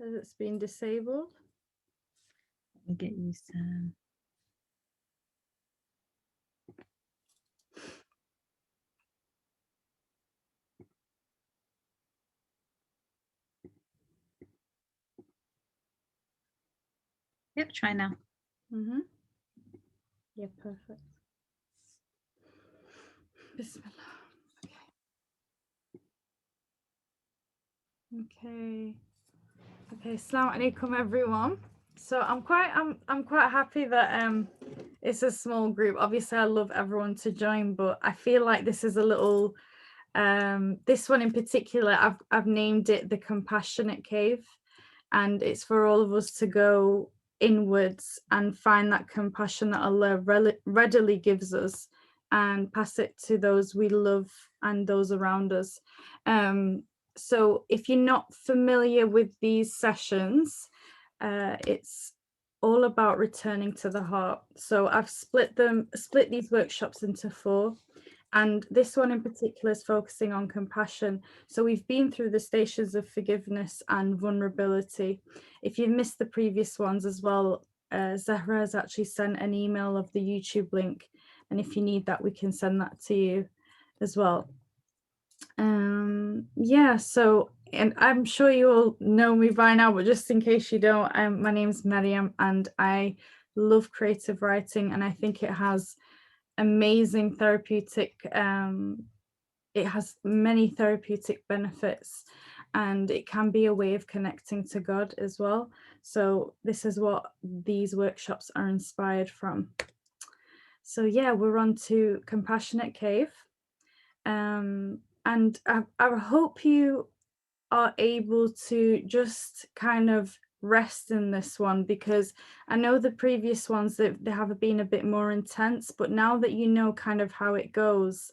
says it's been disabled. Let me get you some. Yep, try now. Mm-hmm. Yeah, perfect. Bismillah. Okay. Okay. Assalamu alaikum, everyone. So I'm quite happy that it's a small group. Obviously, I love everyone to join, but I feel like this is a little this one in particular. I've named it the Compassionate Cave, and it's for all of us to go inwards and find that compassion that Allah readily gives us and pass it to those we love and those around us. So if you're not familiar with these sessions, it's all about returning to the heart. So I've split these workshops into 4. And this one in particular is focusing on compassion. So we've been through the stations of forgiveness and vulnerability. If you've missed the previous ones as well, Zahra has actually sent an email of the YouTube link. And if you need that, we can send that to you as well. Yeah, so, and I'm sure you all know me by now, but just in case you don't, my name's Maryam, and I love creative writing, and I think it has amazing therapeutic, it has many therapeutic benefits, and it can be a way of connecting to God as well. So this is what these workshops are inspired from. So yeah, we're on to Compassionate Cave. And I hope you are able to just kind of rest in this one, because I know the previous ones that they have been a bit more intense, but now that you know kind of how it goes,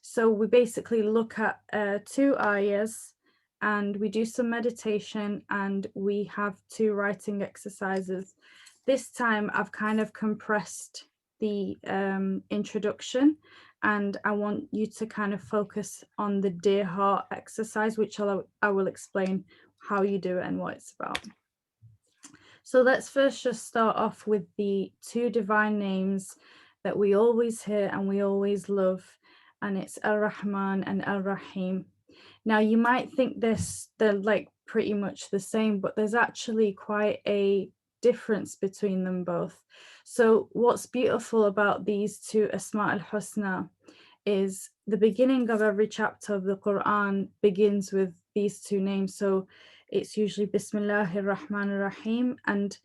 so we basically look at 2 ayahs and we do some meditation and we have 2 writing exercises. This time I've kind of compressed the introduction, and I want you to kind of focus on the Dear Heart exercise, which I will explain how you do it and what it's about. So let's first just start off with the 2 divine names that we always hear and we always love, and it's Ar-Rahman and Ar-Rahim. Now you might think they're like pretty much the same, but there's actually quite a difference between them both. So what's beautiful about these 2 Asma al-Husna is the beginning of every chapter of the Quran begins with these 2 names. So it's usually Bismillahir Rahmanir Rahim, and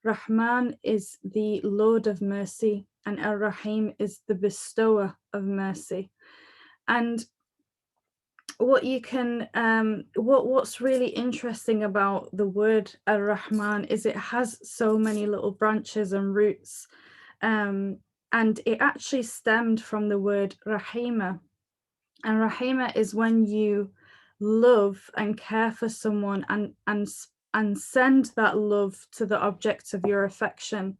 Rahman is the Lord of mercy and Ar-Rahim is the bestower of mercy. And what you can what's really interesting about the word Ar-Rahman is it has so many little branches and roots, and it actually stemmed from the word Rahima, and Rahima is when you love and care for someone and send that love to the object of your affection.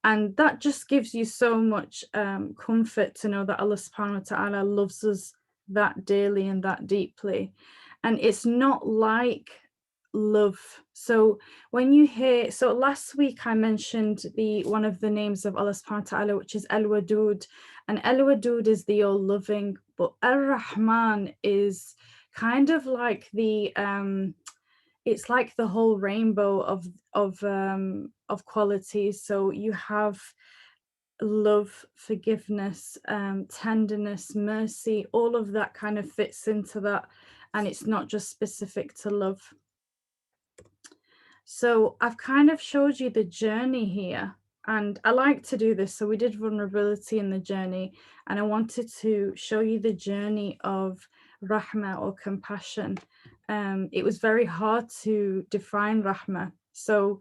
And that just gives you so much comfort to know that Allah subhanahu wa ta'ala loves us that dearly and that deeply. And it's not like love. So when you hear, so last week I mentioned one of the names of Allah subhanahu wa ta'ala, which is Al-Wadud, and Al-Wadud is the all loving, but Ar-Rahman is kind of like the it's like the whole rainbow of qualities. So you have love, forgiveness, tenderness, mercy, all of that kind of fits into that, and it's not just specific to love. So I've kind of showed you the journey here, and I like to do this. So we did vulnerability in the journey, and I wanted to show you the journey of rahma or compassion. It was very hard to define rahma. So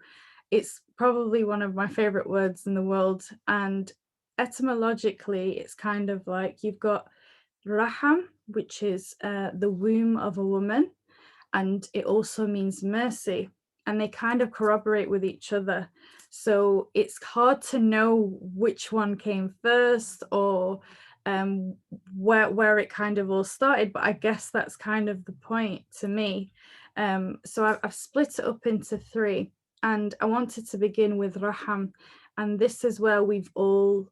it's probably one of my favorite words in the world. And etymologically, it's kind of like you've got raham, which is the womb of a woman, and it also means mercy, and they kind of corroborate with each other. So it's hard to know which one came first or where it kind of all started, but I guess that's kind of the point to me. So I've split it up into three, and I wanted to begin with Raham, and this is where we've all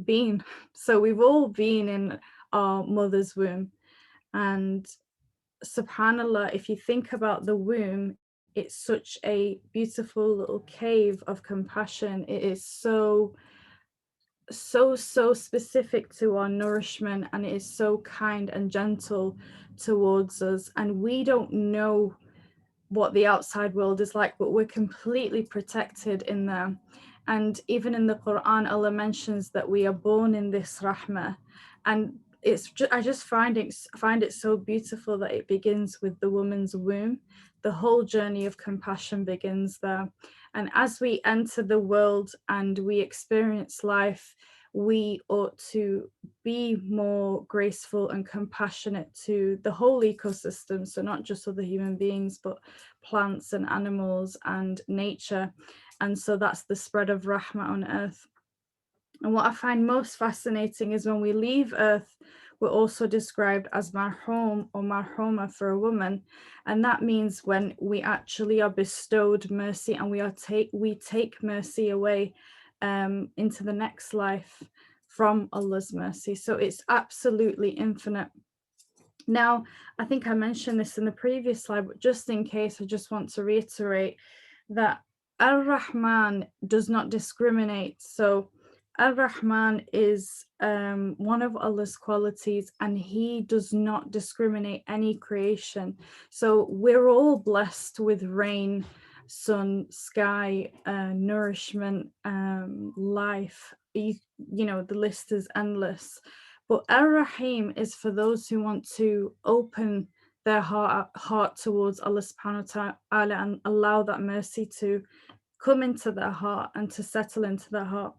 been. So we've all been in our mother's womb, and subhanallah, if you think about the womb, it's such a beautiful little cave of compassion. It is so specific to our nourishment, and it is so kind and gentle towards us, and we don't know what the outside world is like, but we're completely protected in there. And even in the Quran, Allah mentions that we are born in this rahmah, and I just find it so beautiful that it begins with the woman's womb. The whole journey of compassion begins there, and as we enter the world and we experience life, we ought to be more graceful and compassionate to the whole ecosystem, so not just other human beings, but plants and animals and nature. And so that's the spread of rahmah on earth. And what I find most fascinating is when we leave earth, we're also described as marhum or marhuma for a woman. And that means when we actually are bestowed mercy, and we take mercy away into the next life from Allah's mercy. So it's absolutely infinite. Now, I think I mentioned this in the previous slide, but just in case, I just want to reiterate that Ar-Rahman does not discriminate. So Ar-Rahman is one of Allah's qualities, and he does not discriminate any creation. So we're all blessed with rain, sun, sky, nourishment, life. You know, the list is endless. But Ar-Rahim is for those who want to open their heart towards Allah subhanahu wa ta'ala and allow that mercy to come into their heart and to settle into their heart.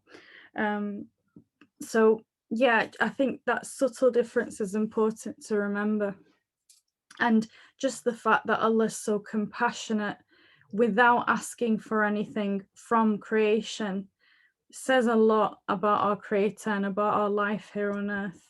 So yeah, I think that subtle difference is important to remember. And just the fact that Allah is so compassionate without asking for anything from creation says a lot about our creator and about our life here on earth.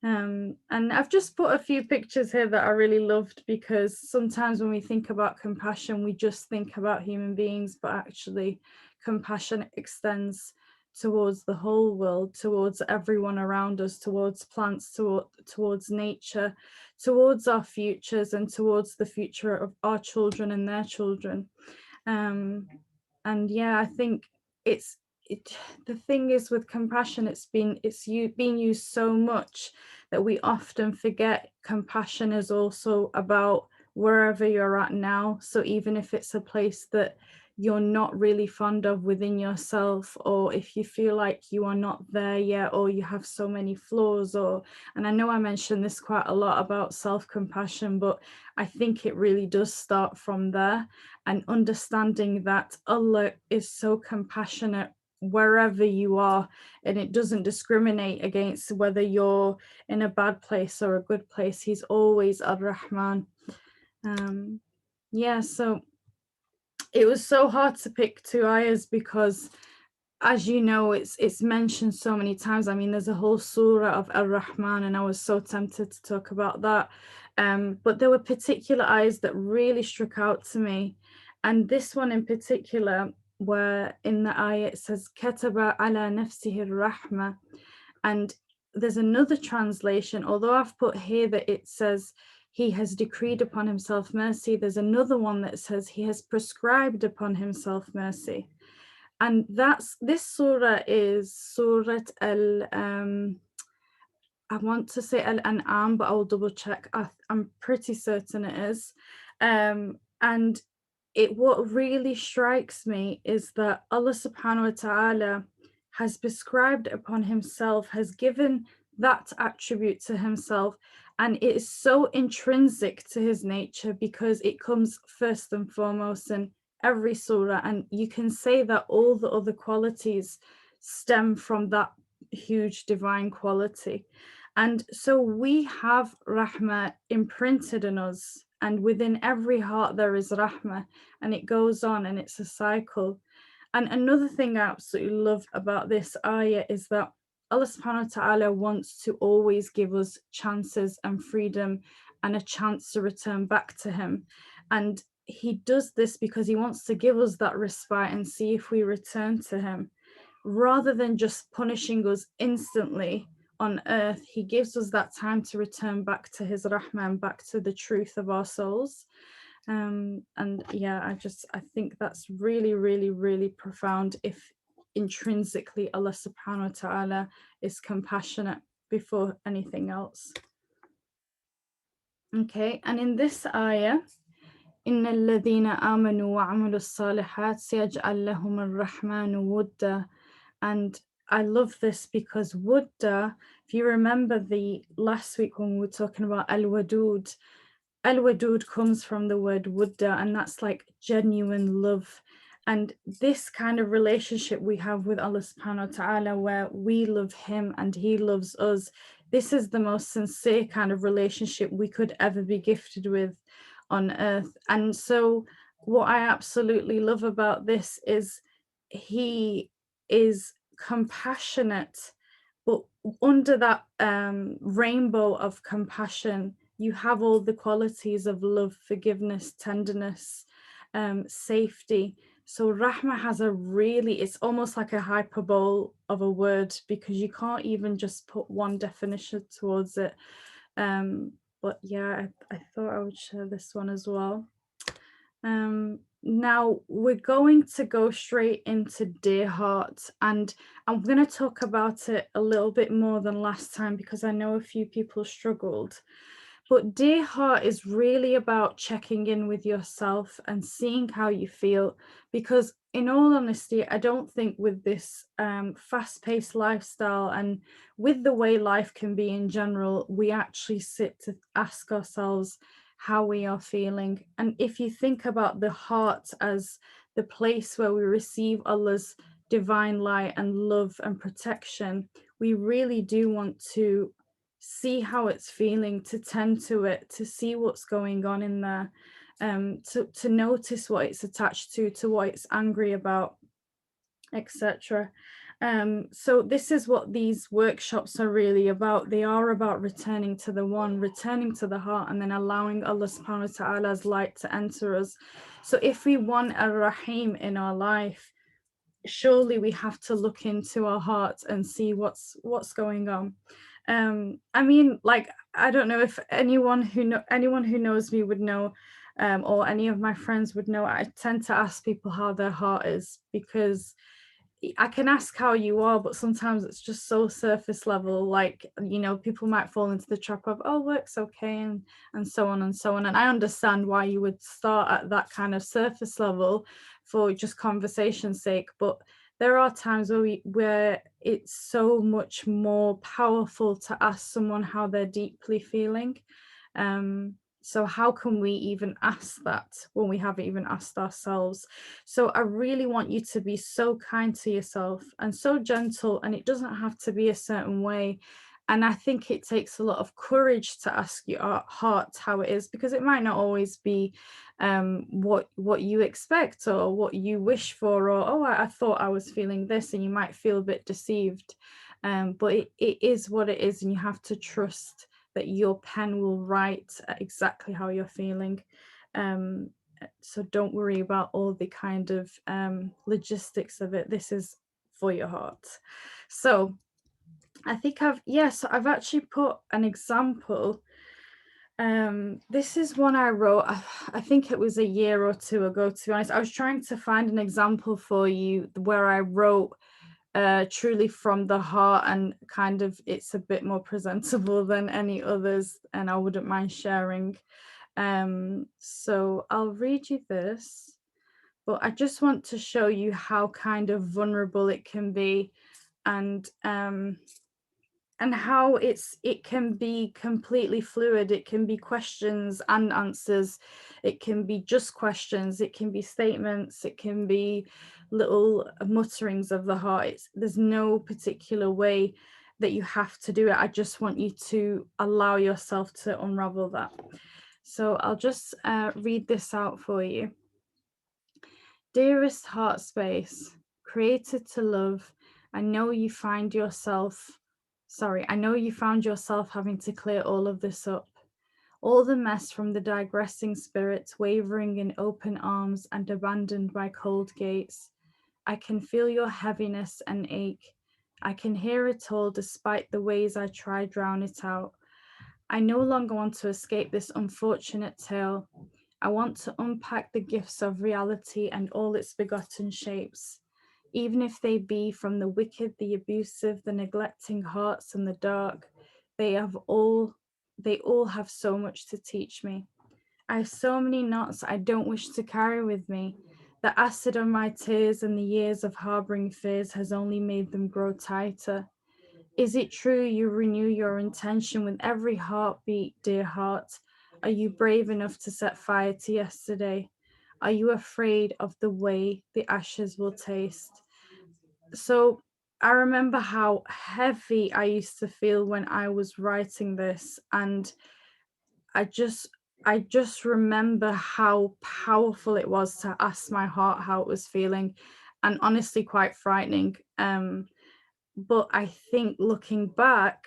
And I've just put a few pictures here that I really loved, because sometimes when we think about compassion, we just think about human beings, but actually compassion extends towards the whole world, towards everyone around us, towards plants, towards nature, towards our futures, and towards the future of our children and their children. And yeah, I think it's the thing is with compassion, being used so much that we often forget compassion is also about wherever you're at now. So even if it's a place that you're not really fond of within yourself, or if you feel like you are not there yet, or you have so many flaws, and I know I mentioned this quite a lot about self-compassion, but I think it really does start from there, and understanding that Allah is so compassionate wherever you are, and it doesn't discriminate against whether you're in a bad place or a good place. He's always Ar-Rahman. Yeah, so it was so hard to pick two ayahs because, as you know, it's mentioned so many times. I mean, there's a whole surah of Ar-Rahman, and I was so tempted to talk about that. But there were particular ayahs that really struck out to me. And this one in particular, where in the ayah it says, Kataba ala nafsihi rahma. And there's another translation, although I've put here that it says, he has decreed upon himself mercy. There's another one that says he has prescribed upon himself mercy. And this surah is Surat I want to say Al-An'am, but I'll double check. I'm pretty certain it is. And what really strikes me is that Allah subhanahu wa ta'ala has prescribed upon himself, has given that attribute to himself, and it is so intrinsic to his nature because it comes first and foremost in every surah, and you can say that all the other qualities stem from that huge divine quality. And so we have rahmah imprinted in us, and within every heart there is rahmah, and it goes on, and it's a cycle. And another thing I absolutely love about this ayah is that Allah subhanahu wa ta'ala wants to always give us chances and freedom and a chance to return back to him. And he does this because he wants to give us that respite and see if we return to him. Rather than just punishing us instantly on earth, he gives us that time to return back to his rahman, back to the truth of our souls. And yeah, I think that's really, really, really profound. If intrinsically Allah subhanahu wa ta'ala is compassionate before anything else. Okay, and in this ayah, إن الذين آمنوا وعملوا الصالحات سيجعل لهم الرحمن ودا. And I love this because wudda, if you remember the last week when we were talking about al-wadud, al-wadud comes from the word wudda, and that's like genuine love. And this kind of relationship we have with Allah subhanahu wa ta'ala, where we love him and he loves us, this is the most sincere kind of relationship we could ever be gifted with on earth. And so what I absolutely love about this is he is compassionate, but under that rainbow of compassion, you have all the qualities of love, forgiveness, tenderness, safety. So Rahma has a really, it's almost like a hyperbole of a word, because you can't even just put one definition towards it. But yeah, I thought I would share this one as well. Now we're going to go straight into Dear Heart, and I'm going to talk about it a little bit more than last time because I know a few people struggled. But Dear Heart is really about checking in with yourself and seeing how you feel, because in all honesty, I don't think with this fast-paced lifestyle and with the way life can be in general, we actually sit to ask ourselves how we are feeling. And if you think about the heart as the place where we receive Allah's divine light and love and protection, we really do want to see how it's feeling, to tend to it, to see what's going on in there, to notice what it's attached to what it's angry about, etc. So this is what these workshops are really about. They are about returning to the one, returning to the heart, and then allowing Allah subhanahu wa ta'ala's light to enter us. So if we want a Rahim in our life, surely we have to look into our hearts and see what's going on. I mean, like, I don't know if anyone who knows me would know, or any of my friends would know, I tend to ask people how their heart is, because I can ask how you are, but sometimes it's just so surface level. Like, people might fall into the trap of, oh, work's okay, and so on and so on. And I understand why you would start at that kind of surface level for just conversation's sake. But there are times where it's so much more powerful to ask someone how they're deeply feeling. So how can we even ask that when we haven't even asked ourselves? So I really want you to be so kind to yourself and so gentle, and it doesn't have to be a certain way. And I think it takes a lot of courage to ask your heart how it is, because it might not always be what you expect or what you wish for, or, oh, I thought I was feeling this, and you might feel a bit deceived. But it is what it is, and you have to trust that your pen will write exactly how you're feeling. So don't worry about all the kind of logistics of it. This is for your heart. So I think I've actually put an example. This is one I wrote, I think it was a year or two ago, to be honest. I was trying to find an example for you where I wrote truly from the heart, and kind of it's a bit more presentable than any others, and I wouldn't mind sharing. So I'll read you this, but I just want to show you how kind of vulnerable it can be, and how it can be completely fluid. It can be questions and answers, it can be just questions, it can be statements, it can be little mutterings of the heart. There's no particular way that you have to do it. I just want you to allow yourself to unravel that. So I'll just read this out for you. Dearest heart space, created to love I know you find yourself, I know you found yourself having to clear all of this up. All the mess from the digressing spirits wavering in open arms and abandoned by cold gates. I can feel your heaviness and ache. I can hear it all despite the ways I try drown it out. I no longer want to escape this unfortunate tale. I want to unpack the gifts of reality and all its begotten shapes, even if they be from the wicked, the abusive, the neglecting hearts and the dark. They have all they all have so much to teach me. I have so many knots I don't wish to carry with me. The acid of my tears and the years of harboring fears has only made them grow tighter. Is it true you renew your intention with every heartbeat, dear heart? Are you brave enough to set fire to yesterday? Are you afraid of the way the ashes will taste? So I remember how heavy I used to feel when I was writing this, and I just I just remember how powerful it was to ask my heart how it was feeling, and honestly quite frightening. But I think looking back,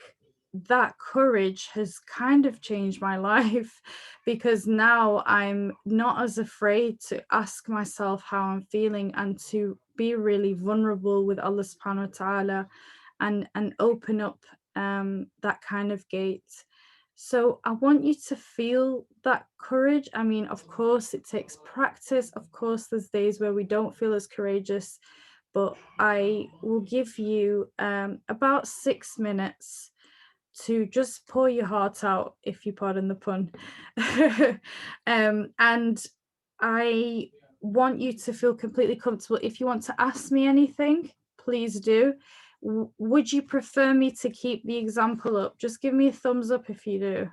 that courage has kind of changed my life because now I'm not as afraid to ask myself how I'm feeling and to be really vulnerable with Allah subhanahu wa ta'ala and open up that kind of gate. So I want you to feel that courage. I mean, of course, it takes practice. Of course, there's days where we don't feel as courageous, but I will give you about 6 minutes to just pour your heart out, if you pardon the pun. And I want you to feel completely comfortable. If you want to ask me anything, please do. Would you prefer me to keep the example up? Just give me a thumbs up if you do.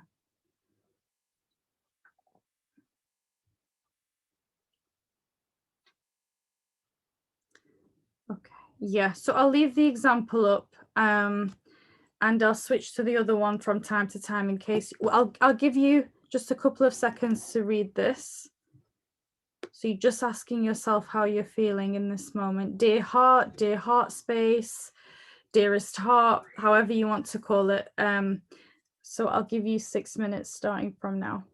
Okay. Yeah, so I'll leave the example up. And I'll switch to the other one from time to time in case. Well, I'll give you just a couple of seconds to read this. So you're just asking yourself how you're feeling in this moment. Dear heart space, dearest heart, however you want to call it. So I'll give you 6 minutes starting from now.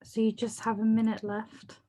So you just have a minute left.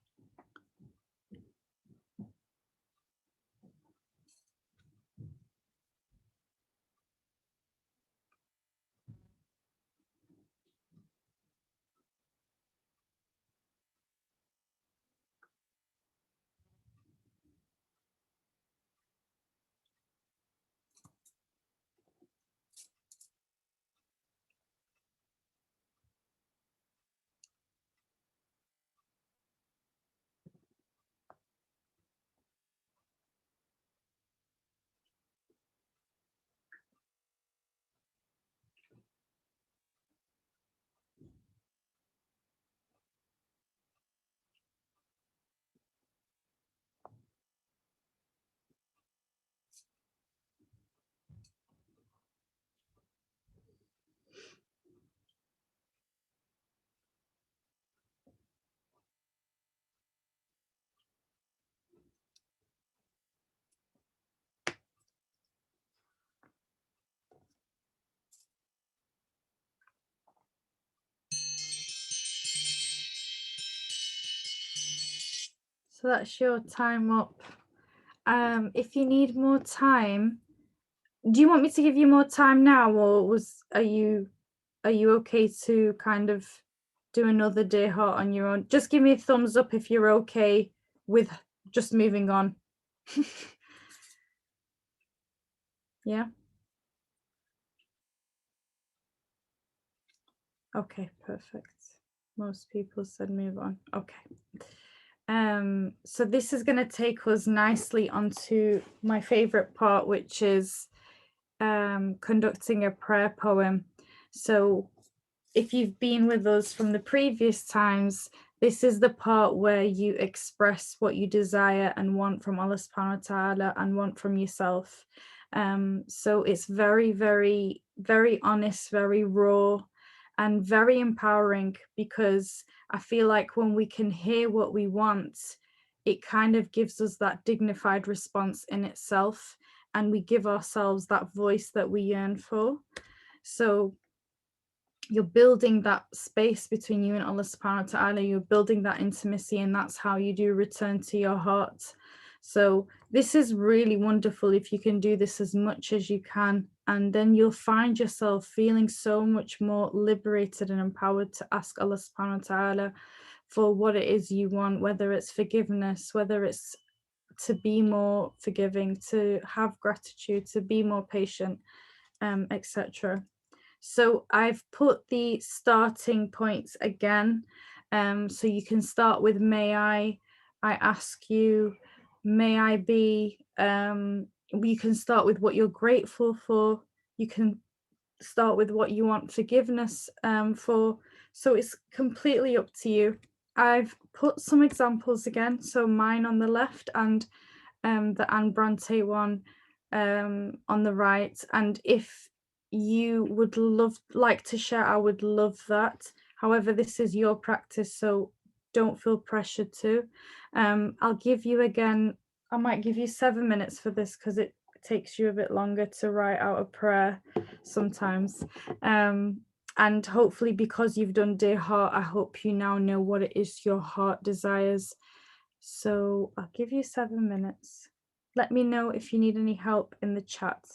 So that's your time up. If you need more time, do you want me to give you more time now, or are you okay to kind of do another day hot on your own? Just give me a thumbs up if you're okay with just moving on. Yeah. Okay, perfect. Most people said move on. Okay. So this is going to take us nicely onto my favorite part, which is conducting a prayer poem. So if you've been with us from the previous times, this is the part where you express what you desire and want from Allah subhanahu wa ta'ala and want from yourself. So it's very, very, very honest, very raw, and very empowering, because I feel like when we can hear what we want, it kind of gives us that dignified response in itself, and we give ourselves that voice that we yearn for. So you're building that space between you and Allah subhanahu wa ta'ala, you're building that intimacy, and that's how you do return to your heart. So this is really wonderful if you can do this as much as you can, and then you'll find yourself feeling so much more liberated and empowered to ask Allah subhanahu wa ta'ala for what it is you want, whether it's forgiveness, whether it's to be more forgiving, to have gratitude, to be more patient, etc. So I've put the starting points again. So you can start with may I ask you, may I be, you can start with what you're grateful for. You can start with what you want forgiveness for. So it's completely up to you. I've put some examples again. So mine on the left and the Anne Bronte one on the right. And if you would like to share, I would love that. However, this is your practice, so don't feel pressured to. I'll give you again, I might give you 7 minutes for this because it takes you a bit longer to write out a prayer sometimes. And hopefully, because you've done Dear Heart, I hope you now know what it is your heart desires. So I'll give you 7 minutes. Let me know if you need any help in the chat.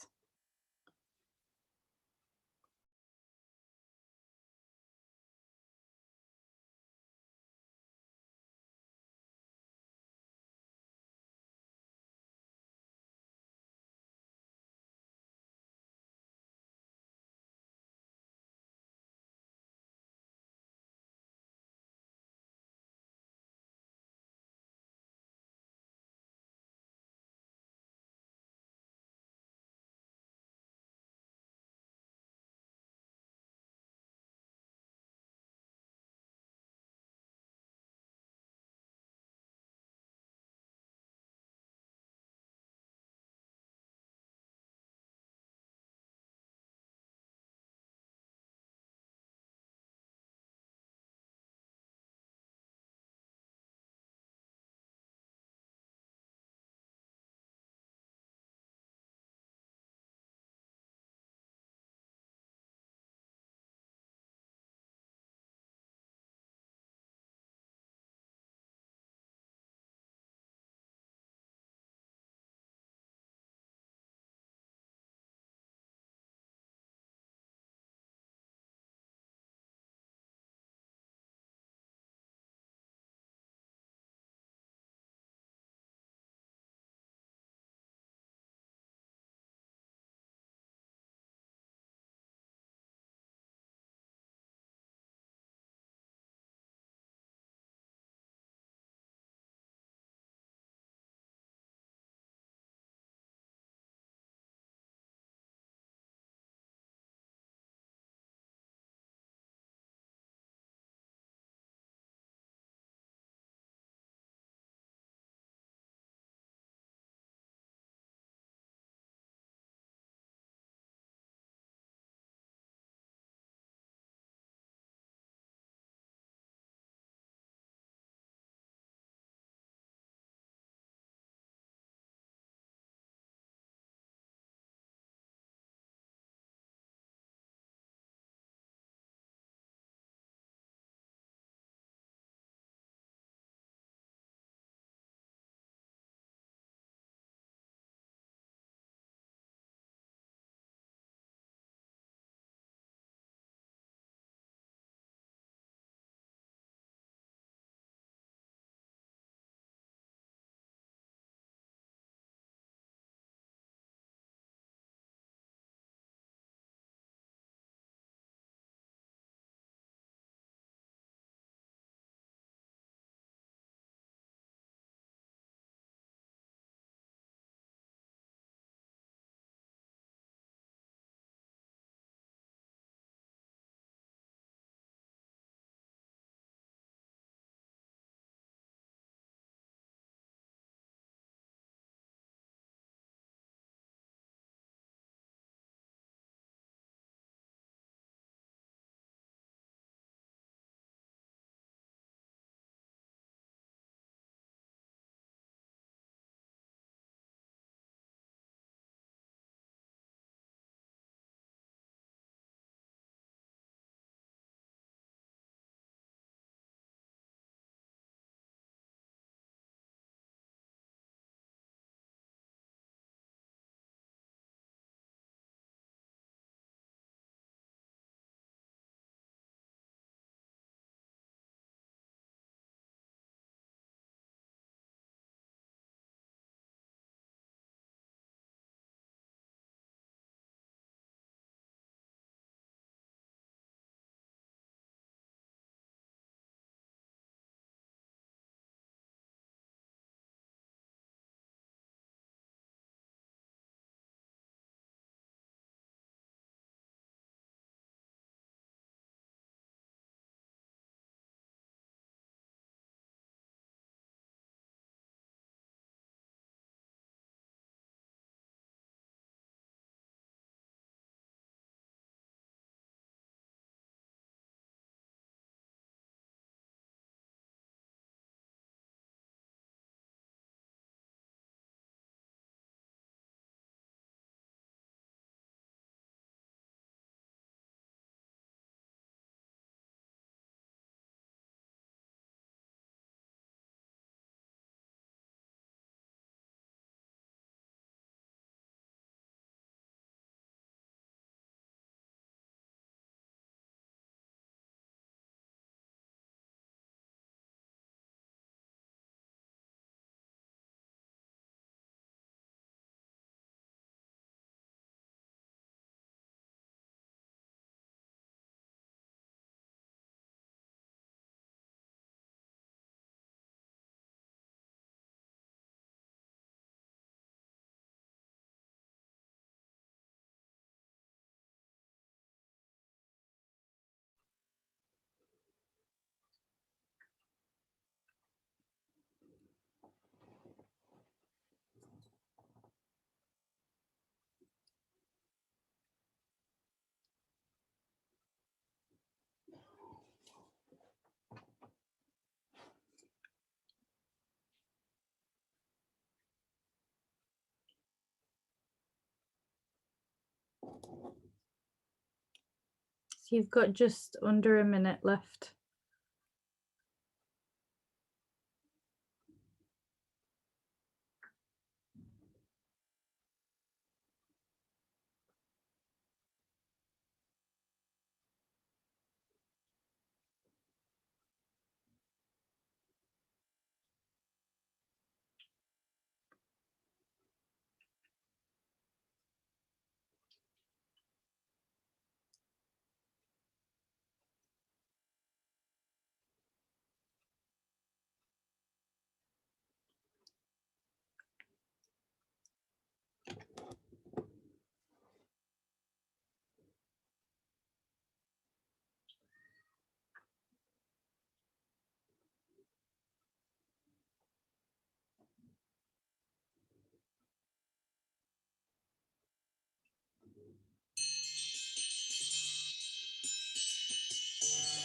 You've got just under a minute left.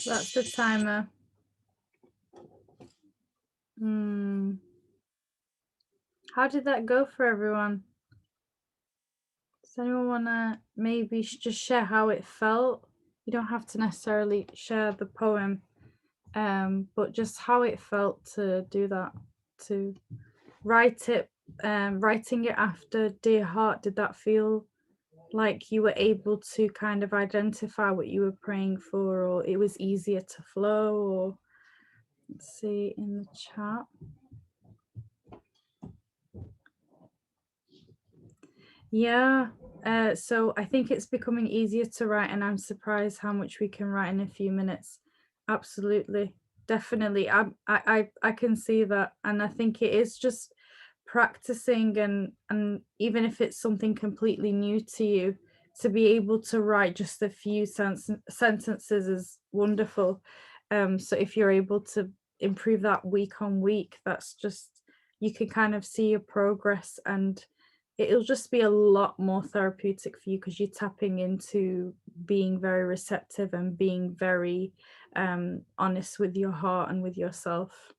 That's the timer. How did that go for everyone? Does anyone wanna maybe just share how it felt? You don't have to necessarily share the poem, but just how it felt to do that, to write it, writing it after Dear Heart, did that feel like you were able to kind of identify what you were praying for, or it was easier to flow, or let's see in the chat. Yeah, so I think it's becoming easier to write, and I'm surprised how much we can write in a few minutes. Absolutely, definitely. I can see that, and I think it is just practicing, and even if it's something completely new to you, to be able to write just a few sentences is wonderful. So if you're able to improve that week on week, that's just you can kind of see your progress, and it'll just be a lot more therapeutic for you because you're tapping into being very receptive and being very honest with your heart and with yourself.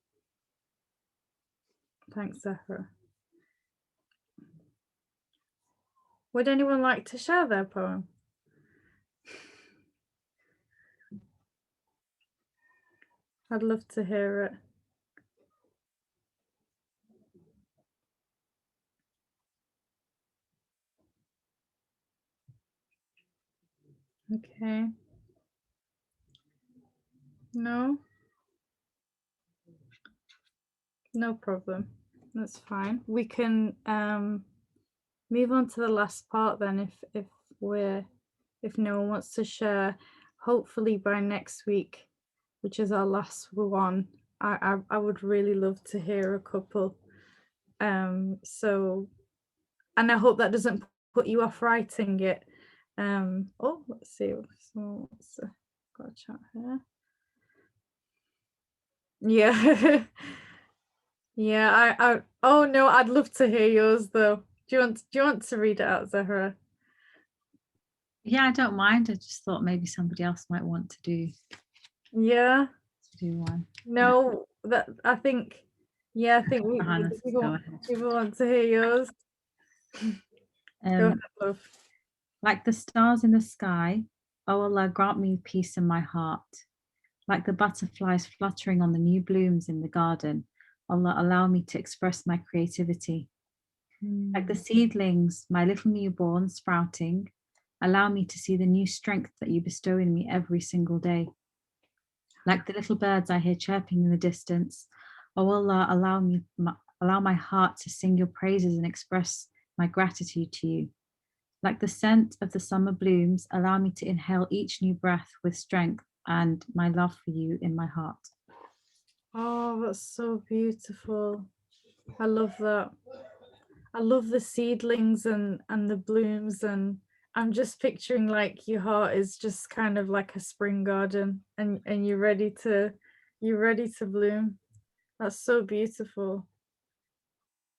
Thanks, Zahra. Would anyone like to share their poem? I'd love to hear it. Okay. No? No problem. That's fine. We can move on to the last part then if no one wants to share. Hopefully by next week, which is our last one, I would really love to hear a couple. So and I hope that doesn't put you off writing it. Oh, let's see. Someone wants to got a chat here. Yeah. Yeah, I oh no, I'd love to hear yours though. Do you want to read it out, Zahra? Yeah, I don't mind. I just thought maybe somebody else might want Yeah. to do one. Yeah, No, that I think yeah, I think Hannah, go ahead. people want to hear yours. Go ahead, Um, love. like the stars in the sky, oh Allah, grant me peace in my heart. Like the butterflies fluttering on the new blooms in the garden, Allah, allow me to express my creativity. Like the seedlings, my little newborn sprouting, allow me to see the new strength that you bestow in me every single day. Like the little birds I hear chirping in the distance, oh Allah, allow my heart to sing your praises and express my gratitude to you. Like the scent of the summer blooms, allow me to inhale each new breath with strength and my love for you in my heart. Oh, that's so beautiful. I love that. I love the seedlings and the blooms, and I'm just picturing like your heart is just kind of like a spring garden, and you're ready to bloom. That's so beautiful.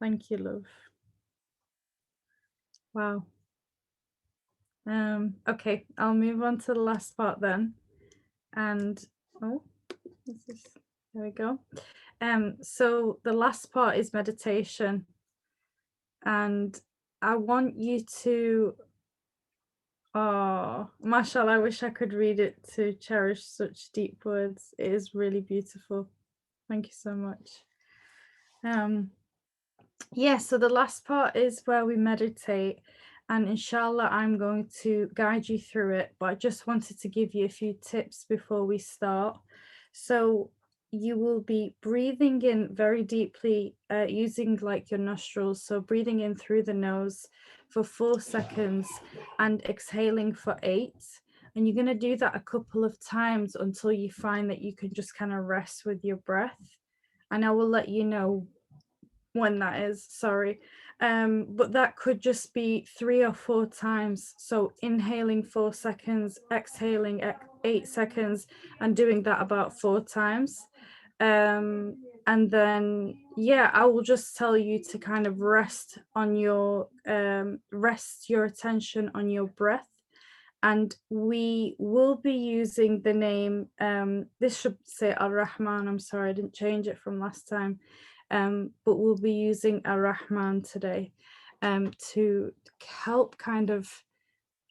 Thank you, love. Wow. Okay, I'll move on to the last part then. And oh, this is there we go. So the last part is meditation, and I want you to Oh, mashallah, I wish I could read it to cherish such deep words. It is really beautiful. Thank you so much. Um, yeah, so the last part is where we meditate, and inshallah, I'm going to guide you through it. But I just wanted to give you a few tips before we start. So, you will be breathing in very deeply using like your nostrils. So, breathing in through the nose for 4 seconds and exhaling for eight. And you're going to do that a couple of times until you find that you can just kind of rest with your breath. And I will let you know when that is, sorry. But that could just be 3 or 4 times. So inhaling 4 seconds, exhaling 8 seconds, and doing that about 4 times. And then, yeah, I will just tell you to kind of rest on your rest your attention on your breath. And we will be using the name, this should say Ar-Rahman, I'm sorry, I didn't change it from last time, but we'll be using Ar-Rahman today to help kind of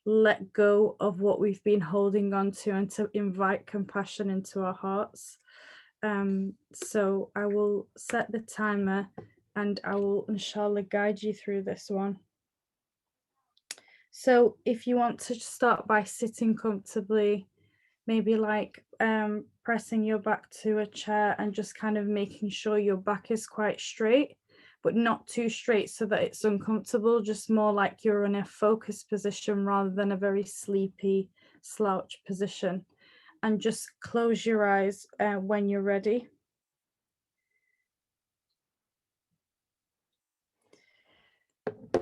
let go of what we've been holding on to and to invite compassion into our hearts. So I will set the timer and I will inshallah guide you through this one. So if you want to start by sitting comfortably, maybe like pressing your back to a chair and just kind of making sure your back is quite straight, but not too straight so that it's uncomfortable, just more like you're in a focused position rather than a very sleepy slouch position. And just close your eyes when you're ready.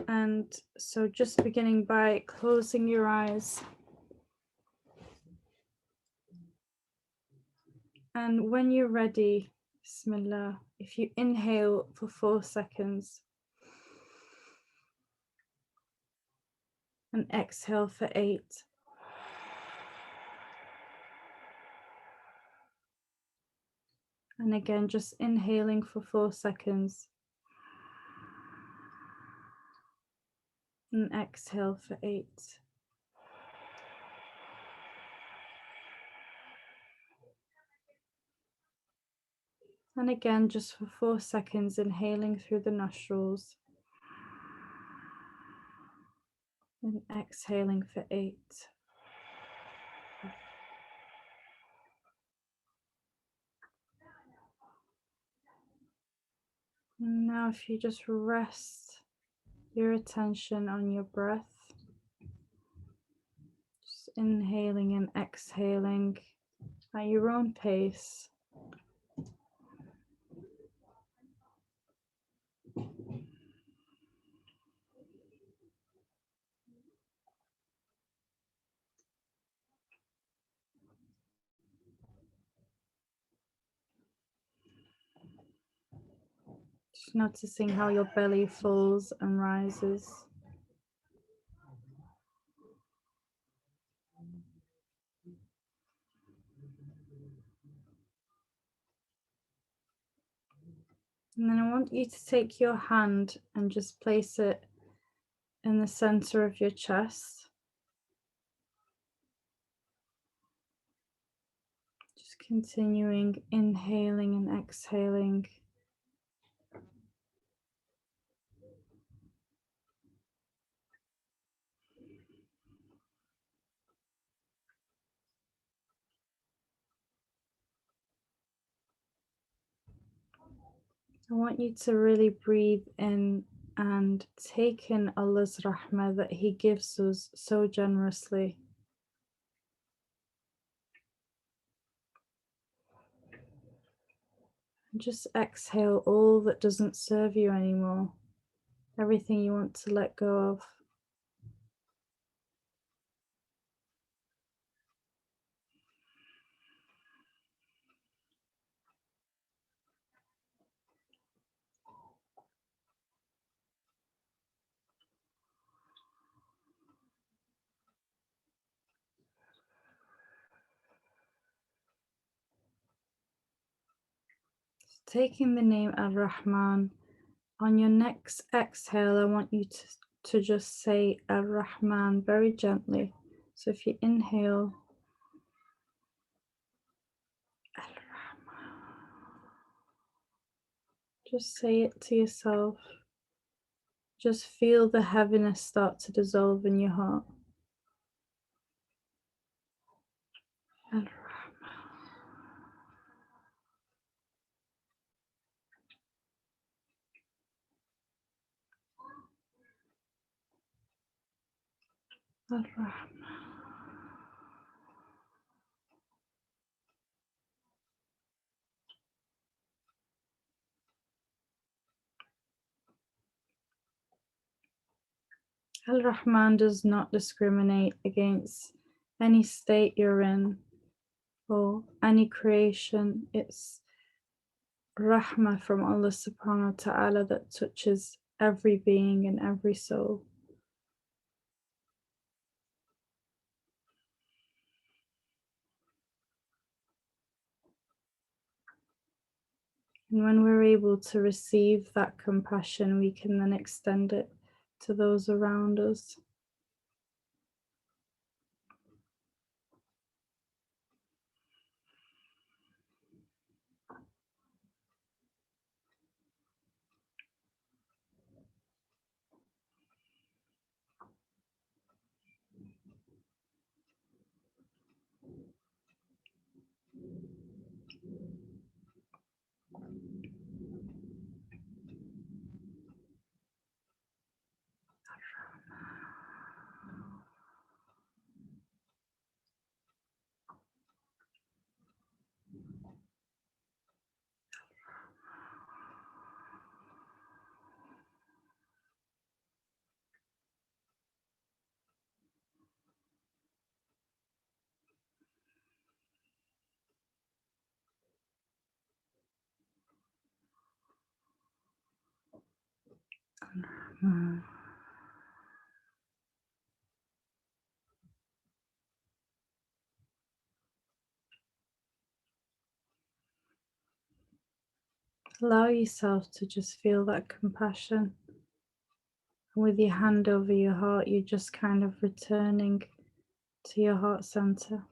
And so just beginning by closing your eyes. And when you're ready, Bismillah, if you inhale for 4 seconds and exhale for 8. And again, just inhaling for 4 seconds and exhale for 8. And again, just for 4 seconds, inhaling through the nostrils and exhaling for 8. And now, if you just rest your attention on your breath, just inhaling and exhaling at your own pace. Just noticing how your belly falls and rises. And then I want you to take your hand and just place it in the center of your chest. Just continuing inhaling and exhaling. I want you to really breathe in and take in Allah's rahmah that He gives us so generously. And just exhale all that doesn't serve you anymore, everything you want to let go of. Taking the name Ar-Rahman, on your next exhale, I want you to just say Ar-Rahman very gently. So if you inhale, just say it to yourself. Just feel the heaviness start to dissolve in your heart. Al-Rahman does not discriminate against any state you're in or any creation. It's Rahmah from Allah subhanahu wa ta'ala that touches every being and every soul. And when we're able to receive that compassion, we can then extend it to those around us. Allow yourself to just feel that compassion. And with your hand over your heart, you're just kind of returning to your heart center.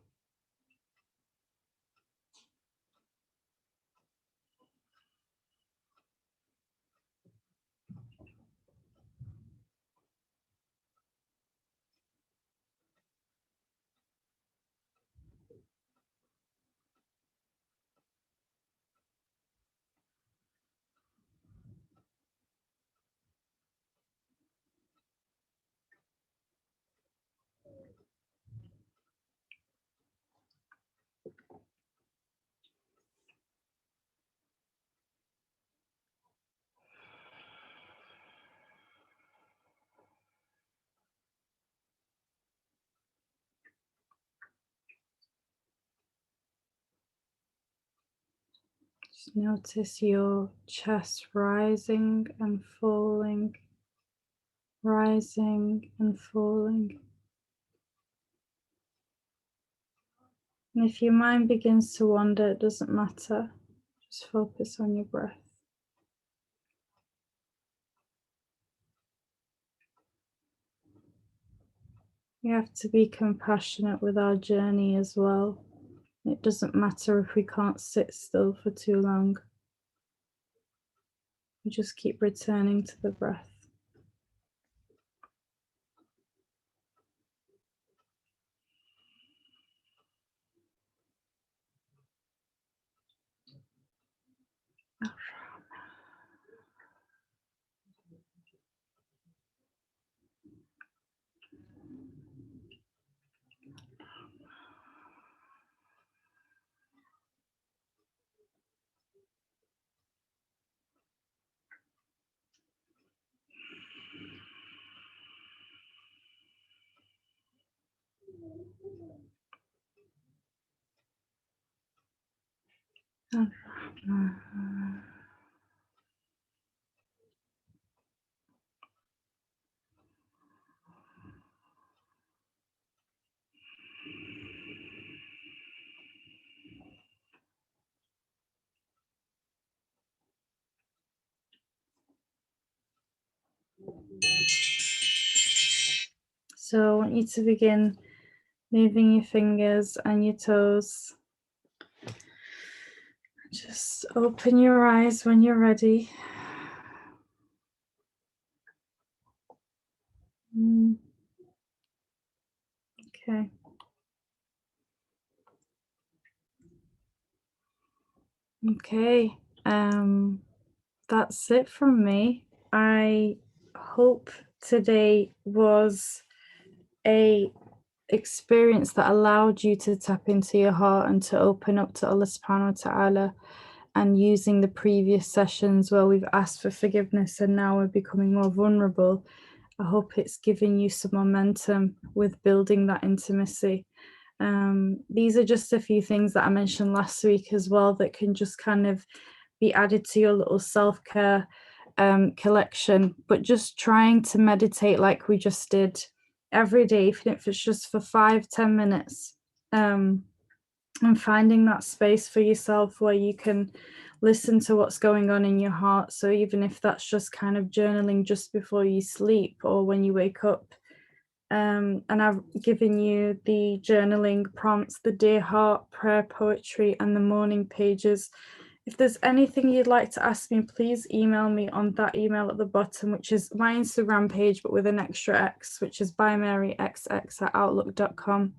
Just notice your chest rising and falling, rising and falling. And if your mind begins to wander, it doesn't matter. Just focus on your breath. We have to be compassionate with our journey as well. It doesn't matter if we can't sit still for too long. We just keep returning to the breath. So I want you to begin Moving your fingers and your toes. Just open your eyes when you're ready. Mm, okay. Okay. That's it from me. I hope today was a experience that allowed you to tap into your heart and to open up to Allah subhanahu wa ta'ala, and using the previous sessions where we've asked for forgiveness and now we're becoming more vulnerable. I hope it's given you some momentum with building that intimacy. These are just a few things that I mentioned last week as well that can just kind of be added to your little self-care collection, but just trying to meditate like we just did every day, even if it's just for 5-10 minutes, and finding that space for yourself where you can listen to what's going on in your heart. So even if that's just kind of journaling just before you sleep or when you wake up. And I've given you the journaling prompts, the Dear Heart, prayer poetry, and the morning pages. If there's anything you'd like to ask me, please email me on that email at the bottom, which is my Instagram page, but with an extra X, which is bymaryxx@outlook.com.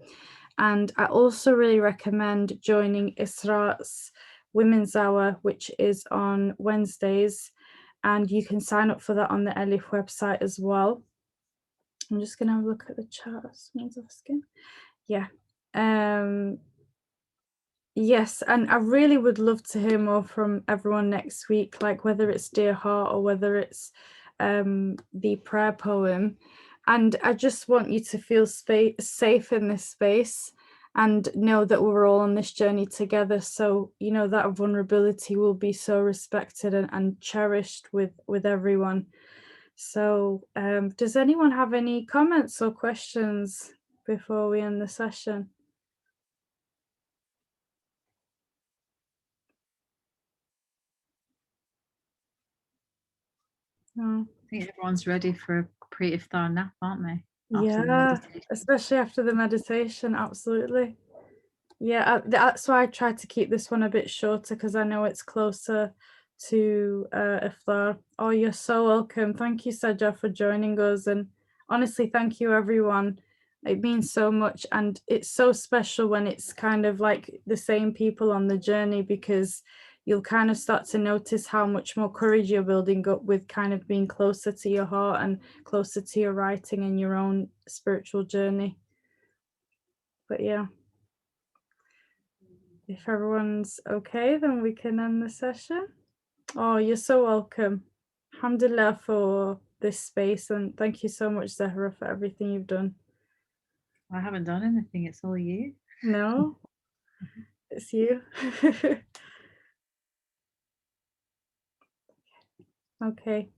And I also really recommend joining Isra's Women's Hour, which is on Wednesdays. And you can sign up for that on the Elif website as well. I'm just going to have a look at the chat. Someone's asking. Yeah. Yes, and I really would love to hear more from everyone next week, like whether it's Dear Heart or whether it's the prayer poem. And I just want you to feel safe in this space and know that we're all on this journey together. So, you know, that vulnerability will be so respected and cherished with everyone. So, does anyone have any comments or questions before we end the session? No. I think everyone's ready for a pre-iftar nap, aren't they? After the Yeah, meditation. especially after the meditation, absolutely. Yeah, that's why I tried to keep this one a bit shorter because I know it's closer to iftar. Oh, you're so welcome. Thank you, Saja, for joining us. And honestly, thank you, everyone. It means so much. And it's so special when it's kind of like the same people on the journey, because you'll kind of start to notice how much more courage you're building up with kind of being closer to your heart and closer to your writing and your own spiritual journey. But yeah. If everyone's okay, then we can end the session. Oh, you're so welcome. Alhamdulillah for this space, and thank you so much, Zahra, for everything you've done. I haven't done anything, it's all you. No, it's you. Okay.